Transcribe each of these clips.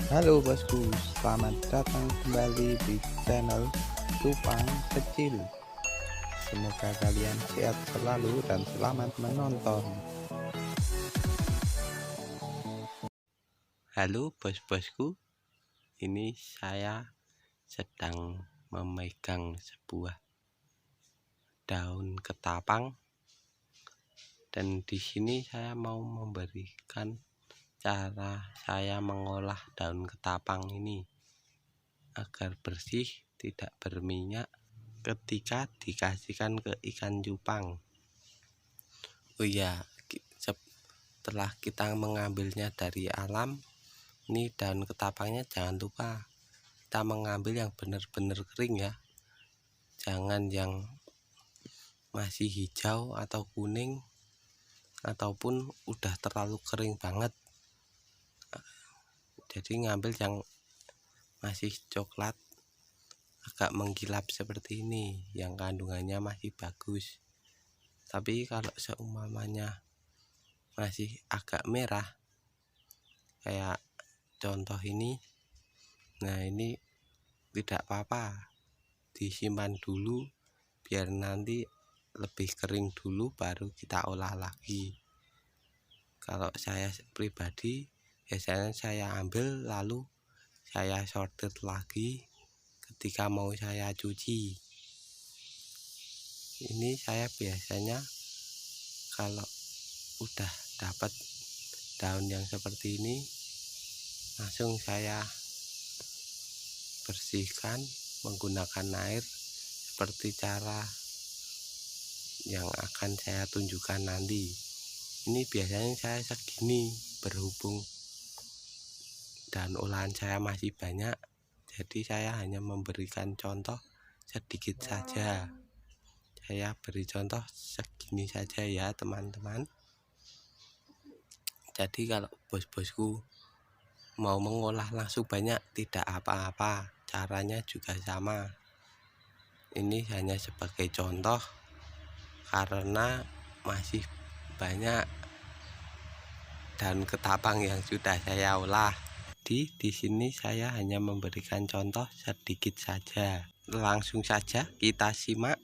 Halo bosku, selamat datang kembali di channel Cupang Kecil. Semoga kalian sehat selalu dan selamat menonton. Halo bos-bosku, ini saya sedang memegang sebuah daun ketapang dan di sini saya mau memberikan cara saya mengolah daun ketapang ini agar bersih, tidak berminyak ketika dikasihkan ke ikan cupang. Oh iya, setelah kita mengambilnya dari alam, ini daun ketapangnya jangan lupa kita mengambil yang benar-benar kering ya, jangan yang masih hijau atau kuning ataupun udah terlalu kering banget. Jadi ngambil yang masih coklat agak mengkilap seperti ini, yang kandungannya masih bagus. Tapi kalau seumpamanya masih agak merah kayak contoh ini, nah ini tidak apa-apa, disimpan dulu biar nanti lebih kering dulu baru kita olah lagi. Kalau saya pribadi biasanya saya ambil lalu saya sortir lagi ketika mau saya cuci. Ini saya biasanya kalau udah dapat daun yang seperti ini langsung saya bersihkan menggunakan air seperti cara yang akan saya tunjukkan nanti. Ini biasanya saya segini, berhubung dan olahan saya masih banyak, jadi saya hanya memberikan contoh sedikit saja. Saya beri contoh segini saja ya teman-teman. Jadi kalau bos-bosku mau mengolah langsung banyak tidak apa-apa, caranya juga sama. Ini hanya sebagai contoh karena masih banyak dan ketapang yang sudah saya olah. Di sini saya hanya memberikan contoh sedikit saja. Langsung saja kita simak.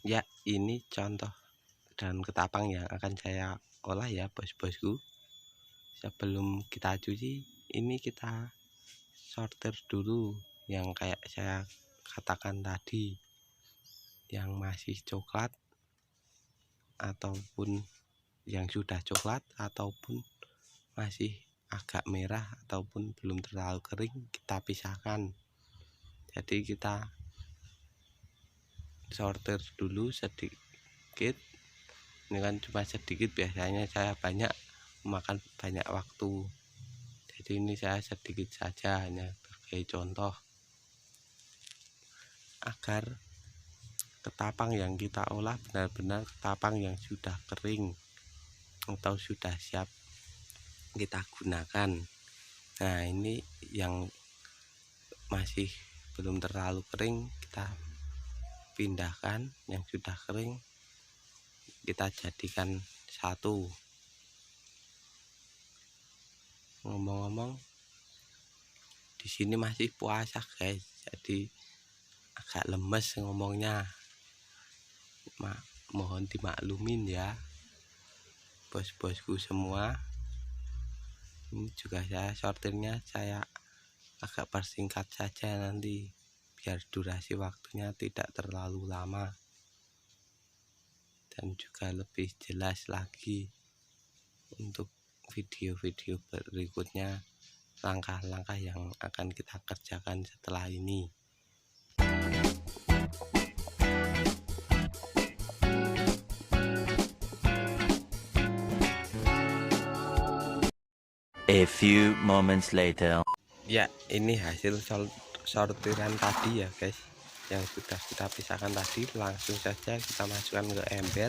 Ya, ini contoh dan ketapang yang akan saya olah ya bos-bosku. Sebelum kita cuci, ini kita sortir dulu yang kayak saya katakan tadi, yang masih coklat ataupun yang sudah coklat ataupun masih agak merah ataupun belum terlalu kering, kita pisahkan. Jadi kita sortir dulu sedikit. Ini kan cuma sedikit, biasanya saya banyak memakan banyak waktu. Jadi ini saya sedikit saja, hanya sebagai contoh agar ketapang yang kita olah benar-benar ketapang yang sudah kering atau sudah siap kita gunakan. Nah ini yang masih belum terlalu kering kita pindahkan, yang sudah kering kita jadikan satu. Ngomong-ngomong, di sini masih puasa guys, jadi agak lemes ngomongnya. Mohon dimaklumin ya bos-bosku semua. Ini juga saya sortirnya saya agak persingkat saja nanti biar durasi waktunya tidak terlalu lama dan juga lebih jelas lagi untuk video-video berikutnya, langkah-langkah yang akan kita kerjakan setelah ini. A few moments later. Ya, ini hasil sortiran tadi ya guys, yang sudah kita pisahkan tadi. Langsung saja kita masukkan ke ember,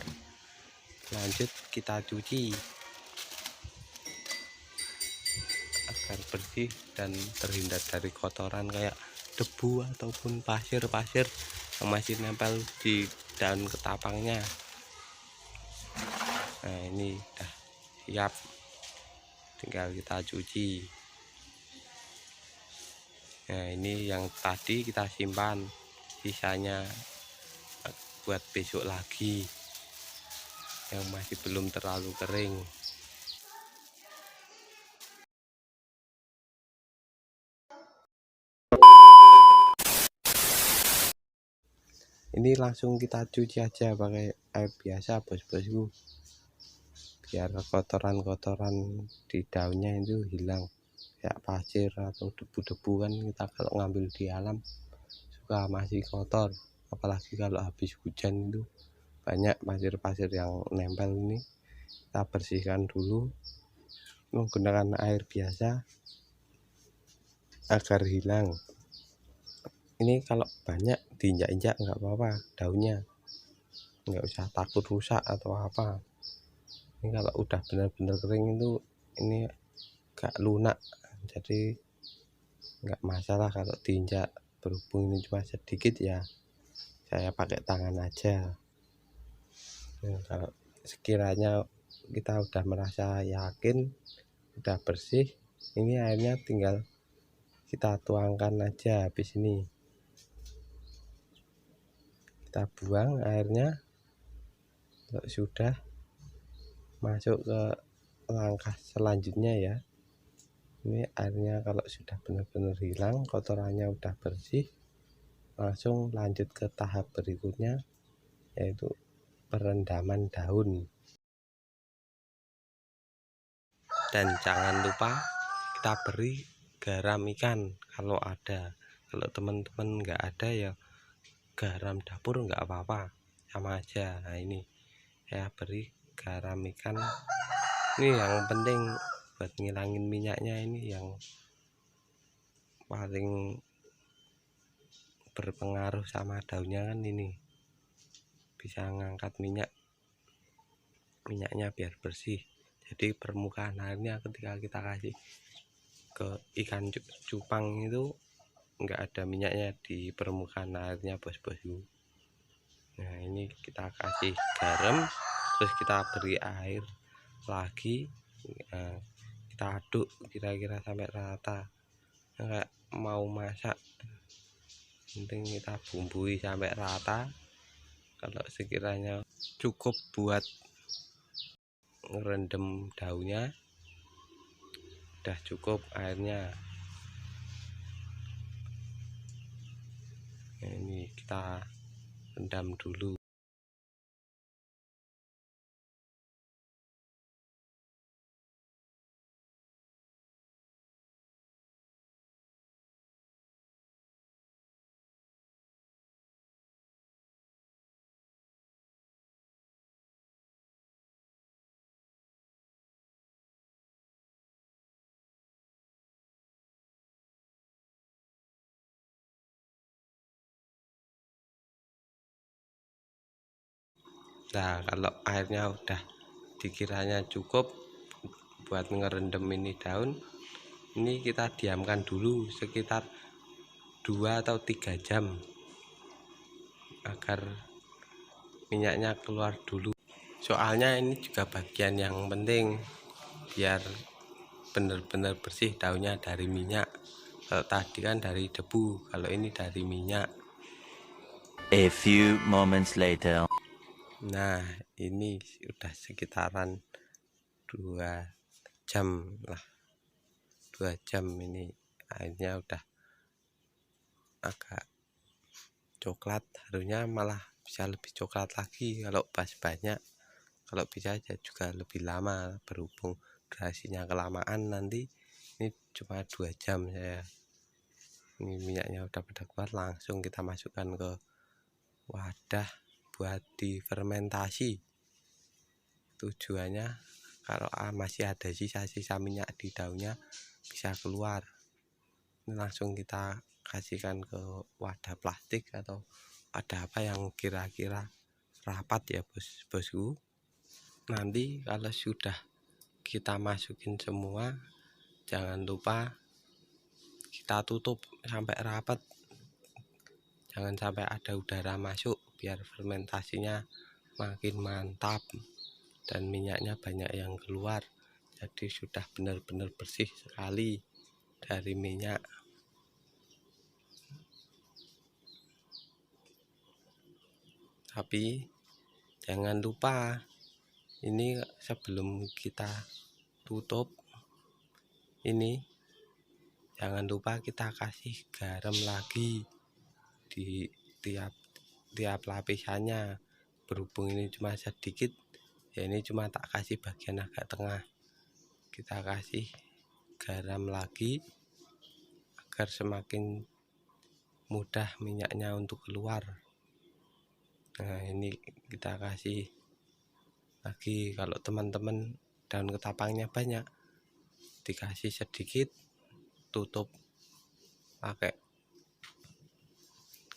lanjut kita cuci agar bersih dan terhindar dari kotoran kayak debu ataupun pasir-pasir yang masih nempel di daun ketapangnya. Nah ini udah siap tinggal kita cuci. Nah, ini yang tadi kita simpan, sisanya buat besok lagi yang masih belum terlalu kering. Ini langsung kita cuci aja pakai air biasa bos-bosku, biar kotoran-kotoran di daunnya itu hilang, kayak pasir atau debu-debu kan kita kalau ngambil di alam suka masih kotor, apalagi kalau habis hujan itu banyak pasir-pasir yang nempel. Ini kita bersihkan dulu menggunakan air biasa agar hilang. Ini kalau banyak diinjak-injak nggak apa-apa daunnya, nggak usah takut rusak atau apa. Ini kalau udah benar-benar kering itu ini gak lunak, jadi nggak masalah kalau diinjak. Berhubung ini cuma sedikit ya saya pakai tangan aja. Nah, kalau sekiranya kita udah merasa yakin udah bersih, ini airnya tinggal kita tuangkan aja. Habis ini kita buang airnya. Kalau sudah masuk ke langkah selanjutnya ya, ini airnya kalau sudah benar-benar hilang, kotorannya udah bersih, langsung lanjut ke tahap berikutnya, yaitu perendaman daun. Dan jangan lupa kita beri garam ikan kalau ada. Kalau teman-teman nggak ada ya garam dapur nggak apa-apa, sama aja. Nah, ini saya beri garam ikan, ini yang penting buat ngilangin minyaknya. Ini yang paling berpengaruh sama daunnya kan, ini bisa ngangkat minyaknya biar bersih. Jadi permukaan airnya ketika kita kasih ke ikan cupang itu nggak ada minyaknya di permukaan airnya bos-bosku. Nah, ini kita kasih garam, terus kita beri air lagi. Nah, kita aduk kira-kira sampai rata, kayak mau masak, penting kita bumbui sampai rata. Kalau sekiranya cukup buat ngerendam daunnya, udah cukup airnya. Nah, ini kita rendam dulu. Nah, kalau airnya udah dikiranya cukup buat ngerendam ini daun, ini kita diamkan dulu sekitar 2 atau 3 jam agar minyaknya keluar dulu. Soalnya ini juga bagian yang penting biar benar-benar bersih daunnya dari minyak. Kalau tadi kan dari debu, kalau ini dari minyak. A few moments later. Nah, ini udah sekitaran 2 jam lah, 2 jam. Ini airnya udah agak coklat, harusnya malah bisa lebih coklat lagi kalau pas banyak. Kalau bisa aja juga lebih lama, berhubung durasinya kelamaan nanti ini cuma 2 jam saya. Ini minyaknya udah pada keluar, langsung kita masukkan ke wadah buat difermentasi. Tujuannya kalau masih ada sisa-sisa minyak di daunnya bisa keluar. Ini langsung kita kasihkan ke wadah plastik atau wadah apa yang kira-kira rapat ya bosku. Nanti kalau sudah kita masukin semua, jangan lupa kita tutup sampai rapat, jangan sampai ada udara masuk, biar fermentasinya makin mantap dan minyaknya banyak yang keluar. jadi sudah benar-benar bersih sekali dari minyak. Tapi jangan lupa, ini sebelum kita tutup ini, jangan lupa kita kasih garam lagi di tiap lapisannya. Berhubung ini cuma sedikit, ya ini cuma tak kasih bagian agak tengah, kita kasih garam lagi agar semakin mudah minyaknya untuk keluar. Nah, ini kita kasih lagi. Kalau teman-teman daun ketapangnya banyak, dikasih sedikit, tutup pakai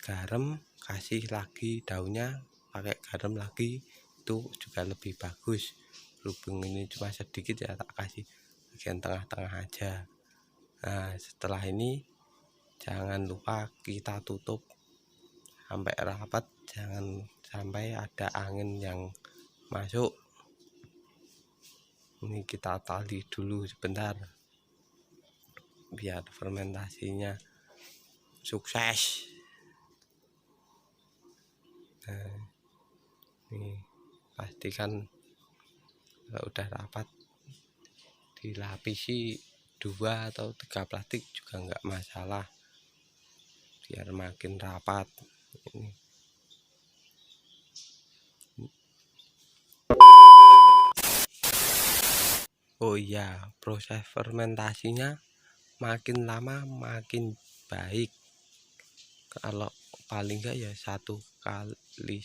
garam, kasih lagi daunnya pakai garam lagi, itu juga lebih bagus. Berhubung ini cuma sedikit, ya tak kasih bagian tengah-tengah aja. Nah, setelah ini jangan lupa kita tutup sampai rapat, jangan sampai ada angin yang masuk. Ini kita tali dulu sebentar biar fermentasinya sukses. Nah, ini pastikan kalau udah rapat dilapisi 2 atau 3 plastik juga enggak masalah, biar makin rapat. Ini oh iya, proses fermentasinya makin lama makin baik. Kalau paling enggak ya 1 kali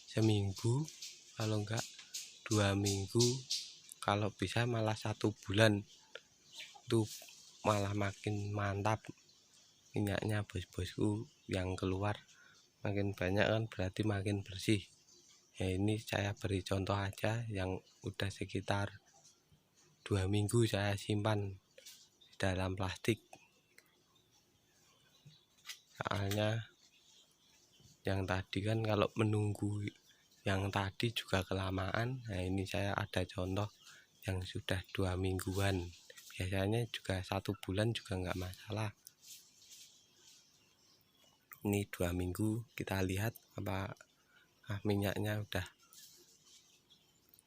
seminggu, kalau enggak 2 minggu, kalau bisa malah 1 bulan, itu malah makin mantap minyaknya bos-bosku. Yang keluar makin banyak kan berarti makin bersih. Ya ini saya beri contoh aja yang udah sekitar 2 minggu saya simpan di dalam plastik. Soalnya yang tadi kan kalau menunggu yang tadi juga kelamaan. Nah, ini saya ada contoh yang sudah 2 mingguan. Biasanya juga 1 bulan juga nggak masalah. Ini 2 minggu, kita lihat apa minyaknya udah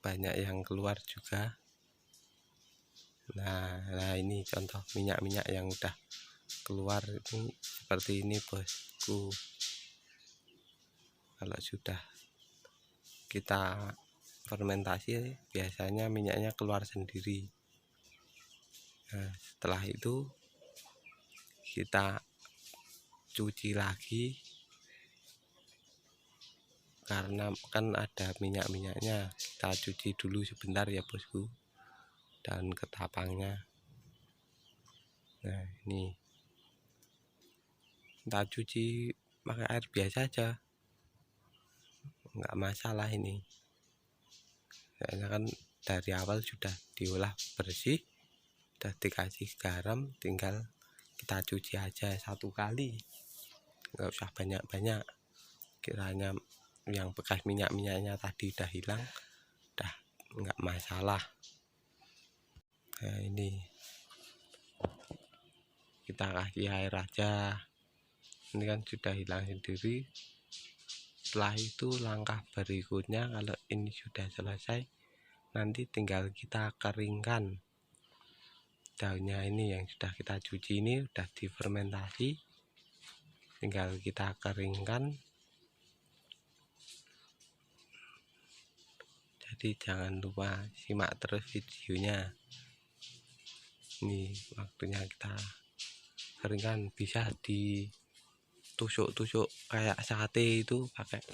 banyak yang keluar juga. Nah ini contoh minyak-minyak yang udah keluar itu seperti ini bosku. Kalau sudah kita fermentasi, biasanya minyaknya keluar sendiri. Nah, setelah itu kita cuci lagi, karena kan ada minyak-minyaknya. Kita cuci dulu sebentar ya bosku, daun ketapangnya. Nah, ini kita cuci pakai air biasa aja, nggak masalah ini. Karena kan dari awal sudah diolah bersih, sudah dikasih garam, tinggal kita cuci aja 1 kali, nggak usah banyak-banyak. Kiranya yang bekas minyak-minyaknya tadi udah hilang, udah nggak masalah. Nah, ini kita kasih air aja, ini kan sudah hilang sendiri. Setelah itu langkah berikutnya, kalau ini sudah selesai, nanti tinggal kita keringkan daunnya. Ini yang sudah kita cuci, ini sudah difermentasi, tinggal kita keringkan. Jadi jangan lupa simak terus videonya. Ini waktunya kita keringkan, bisa ditusuk-tusuk kayak sate itu pakai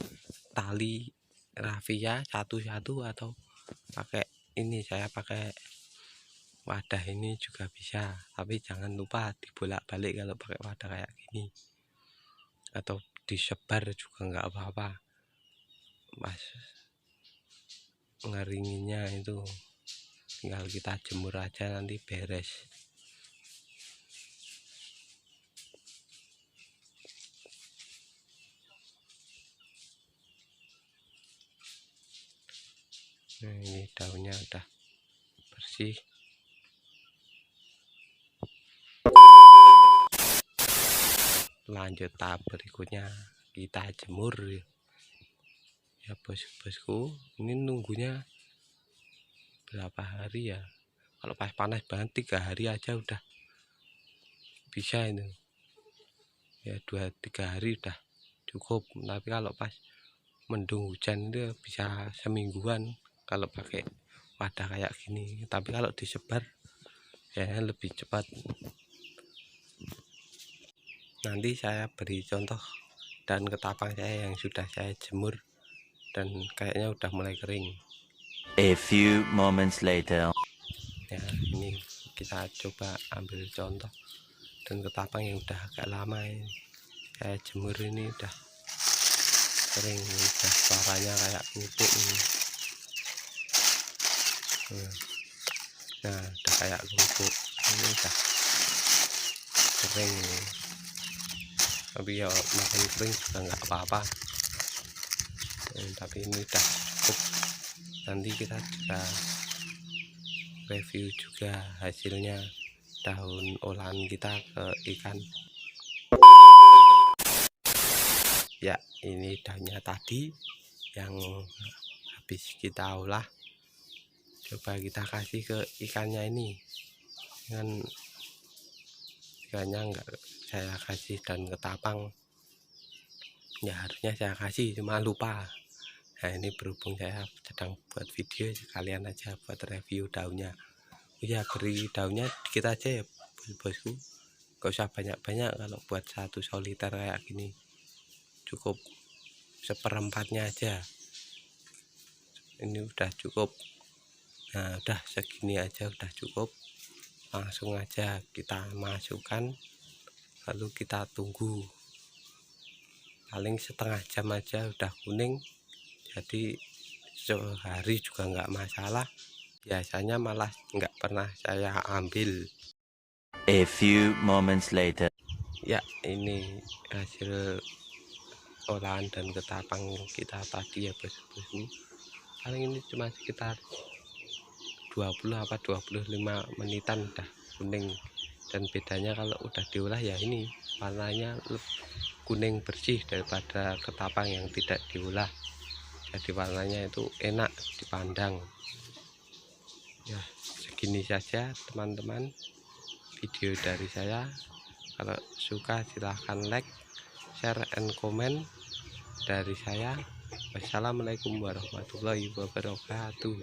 tali rafia satu-satu, atau pakai ini, saya pakai wadah ini juga bisa. Tapi jangan lupa dibolak-balik kalau pakai wadah kayak gini, atau disebar juga nggak apa-apa. Pas ngeringinnya itu tinggal kita jemur aja, nanti beres. Nah, ini daunnya udah bersih. Lanjut tahap berikutnya kita jemur ya bosku. Ini nunggunya berapa hari ya? Kalau pas panas banget 3 hari aja udah bisa ini ya, 2-3 hari udah cukup. Tapi kalau pas mendung hujan itu bisa semingguan kalau pakai wadah kayak gini. Tapi kalau disebar ya lebih cepat. Nanti saya beri contoh dan ketapang saya yang sudah saya jemur dan kayaknya udah mulai kering. A few moments later. Ya, ini kita coba ambil contoh dan ketapang yang udah agak lama ini. Saya jemur ini udah kering, udah suaranya kayak kerupuk ini. Nah, udah kayak kerupuk ini, udah kering ini. Tapi ya makin kering juga nggak apa-apa. Tapi ini udah cukup. Nanti kita juga review juga hasilnya daun olahan kita ke ikan. Ya, ini daunnya tadi yang habis kita olah. Coba kita kasih ke ikannya ini. Kan ikannya enggak saya kasih dan ketapang. Ya harusnya saya kasih, cuma lupa. Nah, ini berhubung saya sedang buat video, sekalian aja buat review daunnya. Ya, beri daunnya dikit aja ya bosku, gak usah banyak-banyak. Kalau buat satu soliter kayak gini cukup seperempatnya aja, ini udah cukup. Nah, udah segini aja udah cukup. Langsung aja kita masukkan, lalu kita tunggu paling setengah jam aja udah kuning. Jadi sehari juga nggak masalah, biasanya malah nggak pernah saya ambil. A few moments later. Ya, ini hasil olahan dan ketapang kita tadi ya bosku. Paling ini cuma sekitar 20 apa 25 menitan udah kuning. Dan bedanya kalau udah diolah ya ini warnanya kuning bersih daripada ketapang yang tidak diolah. Jadi warnanya itu enak dipandang. Ya, segini saja teman-teman video dari saya. Kalau suka silahkan like, share, and comment dari saya. Wassalamualaikum warahmatullahi wabarakatuh.